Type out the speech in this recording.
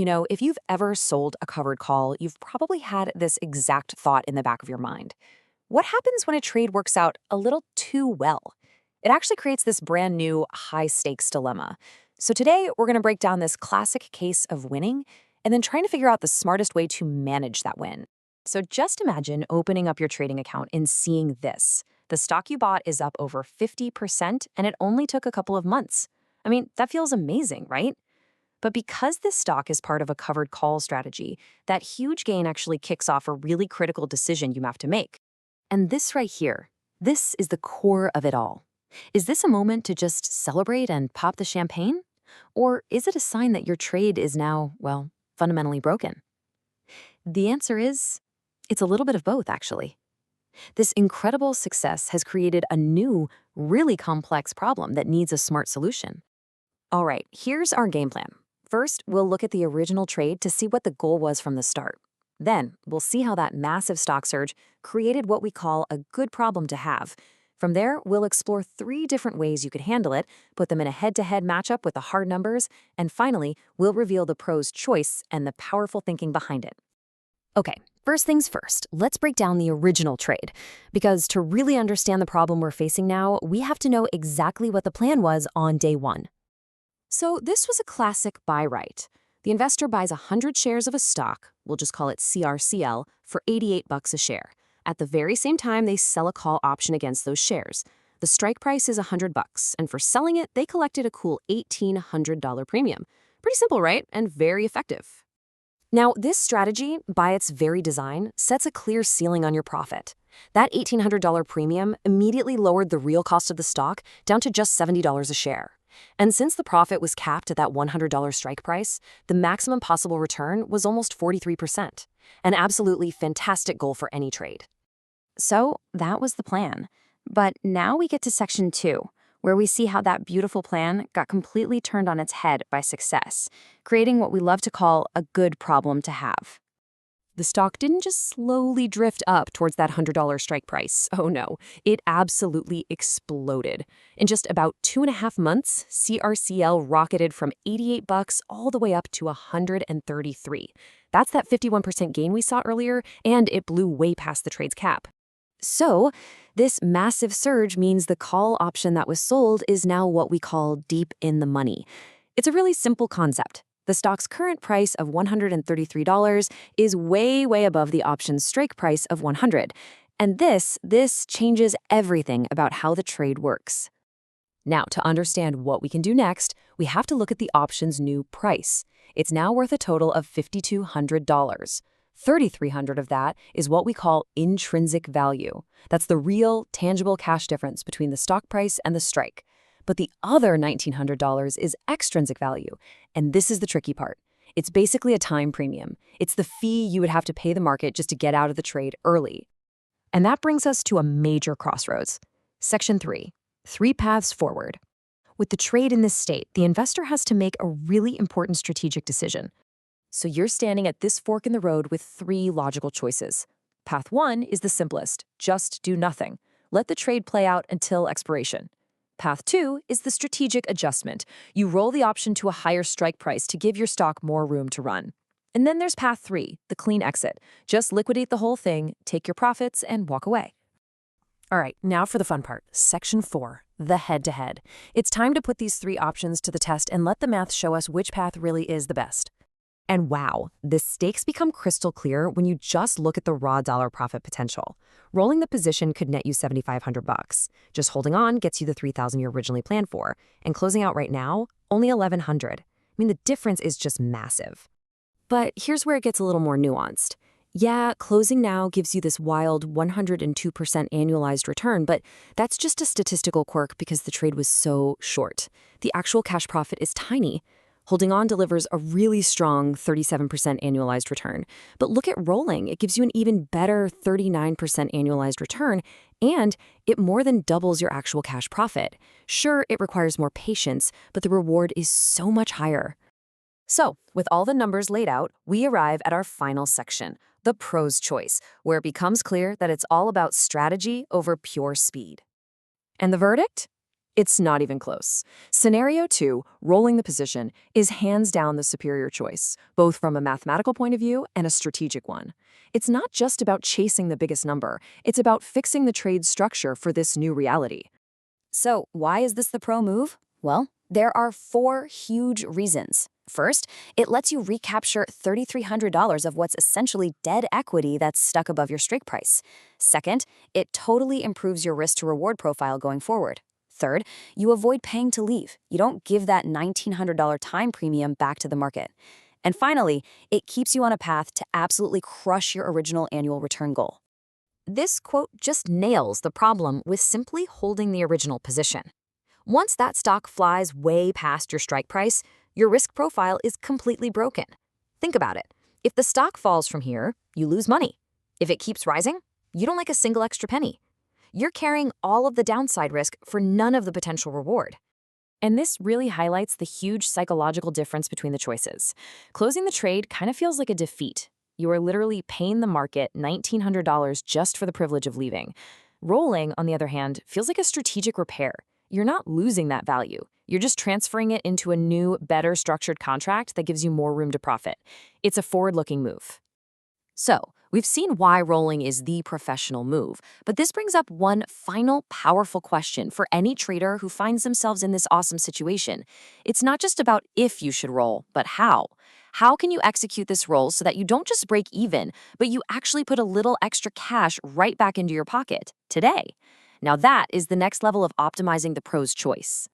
If you've ever sold a covered call, you've probably had this exact thought in the back of your mind. What happens when a trade works out a little too well? It actually creates this brand new high stakes dilemma. So today, we're going to break down this classic case of winning and then trying to figure out the smartest way to manage that win. So just imagine opening up your trading account and seeing this. The stock you bought is up over 50%, and it only took a couple of months. I mean, that feels amazing, right? But because this stock is part of a covered call strategy, that huge gain actually kicks off a really critical decision you have to make. And this right here, this is the core of it all. Is this a moment to just celebrate and pop the champagne? Or is it a sign that your trade is now, well, fundamentally broken? The answer is, it's a little bit of both, actually. This incredible success has created a new, really complex problem that needs a smart solution. All right, here's our game plan. First, we'll look at the original trade to see what the goal was from the start. Then, we'll see how that massive stock surge created what we call a good problem to have. From there, we'll explore 3 different ways you could handle it, put them in a head-to-head matchup with the hard numbers, and finally, we'll reveal the pro's choice and the powerful thinking behind it. Okay, first things first, let's break down the original trade. Because to really understand the problem we're facing now, we have to know exactly what the plan was on day 1. So this was a classic buy right. The investor buys 100 shares of a stock, we'll just call it CRCL, for $88 a share. At the very same time, they sell a call option against those shares. The strike price is $100, and for selling it, they collected a cool $1,800 premium. Pretty simple, right? And very effective. Now, this strategy, by its very design, sets a clear ceiling on your profit. That $1,800 premium immediately lowered the real cost of the stock down to just $70 a share. And since the profit was capped at that $100 strike price, the maximum possible return was almost 43%. An absolutely fantastic goal for any trade. So that was the plan. But now we get to section 2, where we see how that beautiful plan got completely turned on its head by success, creating what we love to call a good problem to have. The stock didn't just slowly drift up towards that $100 strike price. Oh no, it absolutely exploded. In just about 2.5 months, CRCL rocketed from $88 all the way up to $133. That's that 51% gain we saw earlier, and it blew way past the trade's cap. So, this massive surge means the call option that was sold is now what we call deep in the money. It's a really simple concept. The stock's current price of $133 is way above the option's strike price of $100. And this changes everything about how the trade works. Now, to understand what we can do next, we have to look at the option's new price. It's now worth a total of $5,200. $3,300 of that is what we call intrinsic value. That's the real, tangible cash difference between the stock price and the strike. But the other $1,900 is extrinsic value, and this is the tricky part. It's basically a time premium. It's the fee you would have to pay the market just to get out of the trade early. And that brings us to a major crossroads. Section 3, 3 paths forward. With the trade in this state, the investor has to make a really important strategic decision. So you're standing at this fork in the road with 3 logical choices. Path 1 is the simplest. Just do nothing. Let the trade play out until expiration. Path 2 is the strategic adjustment. You roll the option to a higher strike price to give your stock more room to run. And then there's path 3, the clean exit. Just liquidate the whole thing, take your profits, and walk away. All right, now for the fun part, section 4, the head-to-head. It's time to put these 3 options to the test and let the math show us which path really is the best. And wow, the stakes become crystal clear when you just look at the raw dollar profit potential. Rolling the position could net you $7,500. Just holding on gets you the $3,000 you originally planned for. And closing out right now, only $1,100. I mean, the difference is just massive. But here's where it gets a little more nuanced. Yeah, closing now gives you this wild 102% annualized return, but that's just a statistical quirk because the trade was so short. The actual cash profit is tiny. Holding on delivers a really strong 37% annualized return. But look at rolling. It gives you an even better 39% annualized return, and it more than doubles your actual cash profit. Sure, it requires more patience, but the reward is so much higher. So, with all the numbers laid out, we arrive at our final section, the pro's choice, where it becomes clear that it's all about strategy over pure speed. And the verdict? It's not even close. Scenario 2, rolling the position, is hands down the superior choice, both from a mathematical point of view and a strategic one. It's not just about chasing the biggest number, it's about fixing the trade structure for this new reality. So, why is this the pro move? Well, there are 4 huge reasons. First, it lets you recapture $3,300 of what's essentially dead equity that's stuck above your strike price. Second, it totally improves your risk to reward profile going forward. Third, you avoid paying to leave. You don't give that $1,900 time premium back to the market. And finally, it keeps you on a path to absolutely crush your original annual return goal. This quote just nails the problem with simply holding the original position. Once that stock flies way past your strike price, your risk profile is completely broken. Think about it. If the stock falls from here, you lose money. If it keeps rising, you don't like a single extra penny. You're carrying all of the downside risk for none of the potential reward. And this really highlights the huge psychological difference between the choices. Closing the trade kind of feels like a defeat. You are literally paying the market $1,900 just for the privilege of leaving. Rolling, on the other hand, feels like a strategic repair. You're not losing that value. You're just transferring it into a new, better structured contract that gives you more room to profit. It's a forward-looking move. So, we've seen why rolling is the professional move, but this brings up one final powerful question for any trader who finds themselves in this awesome situation. It's not just about if you should roll, but how. How can you execute this roll so that you don't just break even, but you actually put a little extra cash right back into your pocket today? Now that is the next level of optimizing the pro's choice.